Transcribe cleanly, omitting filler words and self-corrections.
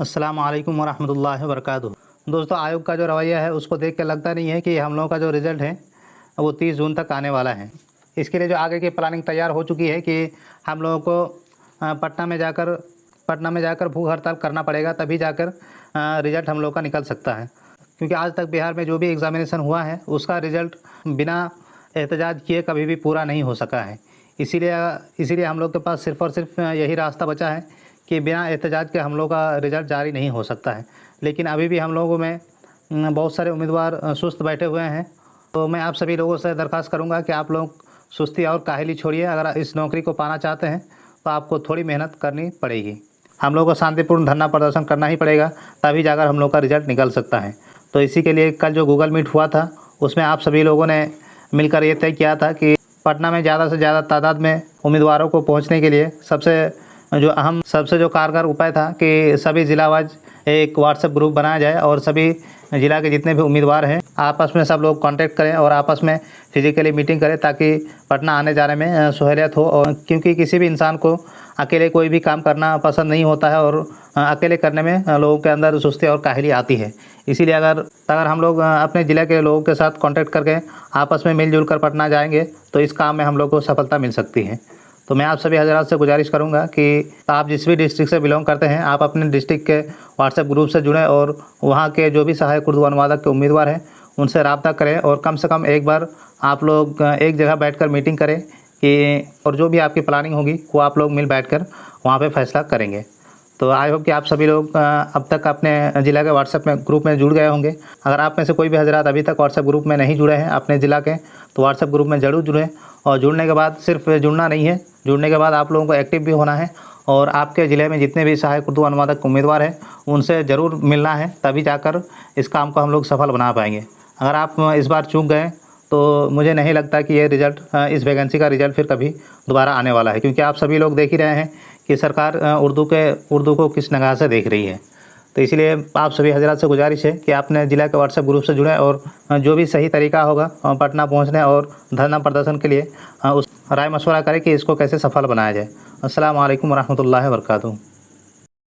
अस्सलाम वालेकुम वरहमतुल्लाहि वबरकातुहू। दोस्तों, आयोग का जो रवैया है उसको देख के लगता नहीं है कि हम लोगों का जो रिज़ल्ट है वो 30 जून तक आने वाला है। इसके लिए जो आगे की प्लानिंग तैयार हो चुकी है कि हम लोगों को पटना में जाकर भूख हड़ताल करना पड़ेगा, तभी जाकर रिज़ल्ट हम लोग का निकल सकता है। क्योंकि आज तक बिहार में जो भी एग्ज़ामिनेशन हुआ है उसका रिज़ल्ट बिना एहतजाज किए कभी भी पूरा नहीं हो सका है। इसीलिए हम लोग के पास सिर्फ़ और सिर्फ यही रास्ता बचा है कि बिना एहतजाज के हम लोग का रिज़ल्ट जारी नहीं हो सकता है। लेकिन अभी भी हम लोगों में बहुत सारे उम्मीदवार सुस्त बैठे हुए हैं। तो मैं आप सभी लोगों से दरख्वास्त करूंगा कि आप लोग सुस्ती और काहली छोड़िए। अगर इस नौकरी को पाना चाहते हैं तो आपको थोड़ी मेहनत करनी पड़ेगी। हम लोग को शांतिपूर्ण धरना प्रदर्शन करना ही पड़ेगा, तभी जाकर हम लोग का रिज़ल्ट निकल सकता है। तो इसी के लिए कल जो गूगल मीट हुआ था उसमें आप सभी लोगों ने मिलकर ये तय किया था कि पटना में ज़्यादा से ज़्यादा तादाद में उम्मीदवारों को पहुँचने के लिए सबसे जो कारगर उपाय था कि सभी ज़िलावार एक व्हाट्सएप ग्रुप बनाया जाए और सभी ज़िला के जितने भी उम्मीदवार हैं आपस में सब लोग कांटेक्ट करें और आपस में फिजिकली मीटिंग करें, ताकि पटना आने जाने में सहूलियत हो। और क्योंकि किसी भी इंसान को अकेले कोई भी काम करना पसंद नहीं होता है और अकेले करने में लोगों के अंदर सुस्ती और काहली आती है। इसीलिए अगर हम लोग अपने ज़िले के लोगों के साथ कांटेक्ट करके आपस में मिलजुल कर पटना जाएंगे तो इस काम में हम लोग को सफलता मिल सकती है। तो मैं आप सभी हजरात से गुजारिश करूंगा कि आप जिस भी डिस्ट्रिक्ट से बिलोंग करते हैं आप अपने डिस्ट्रिक्ट के व्हाट्सएप ग्रुप से जुड़ें और वहां के जो भी सहायक उर्दू अनुवादक के उम्मीदवार हैं उनसे रब्ता करें और कम से कम एक बार आप लोग एक जगह बैठकर मीटिंग करें कि और जो भी आपकी प्लानिंग होगी वो आप लोग मिल बैठकर वहाँ पे फैसला करेंगे। तो आई होप कि आप सभी लोग अब तक अपने ज़िला के व्हाट्सएप में ग्रुप में जुड़ गए होंगे। अगर आप में से कोई भी हजरात अभी तक व्हाट्सएप ग्रुप में नहीं जुड़े हैं अपने ज़िला के, तो व्हाट्सएप ग्रुप में ज़रूर जुड़ें। और जुड़ने के बाद सिर्फ जुड़ना नहीं है, जुड़ने के बाद आप लोगों को एक्टिव भी होना है और आपके ज़िले में जितने भी सहायक उर्दू अनुवादक उम्मीदवार हैं उनसे ज़रूर मिलना है, तभी जाकर इस काम को हम लोग सफल बना पाएंगे। अगर आप इस बार चूक गए तो मुझे नहीं लगता कि ये रिज़ल्ट इस वैकेंसी का रिज़ल्ट फिर कभी दोबारा आने वाला है, क्योंकि आप सभी लोग देख ही रहे हैं कि सरकार उर्दू को किस निगाह से देख रही है। तो इसलिए आप सभी हजरात से गुजारिश है कि अपने ज़िला के व्हाट्सएप ग्रुप से जुड़ें और जो भी सही तरीका होगा पटना पहुंचने और धरना प्रदर्शन के लिए उस राय मशवरा करें कि इसको कैसे सफल बनाया जाए। अस्सलाम वालेकुम वरहमतुल्लाहि वबरकातुहू।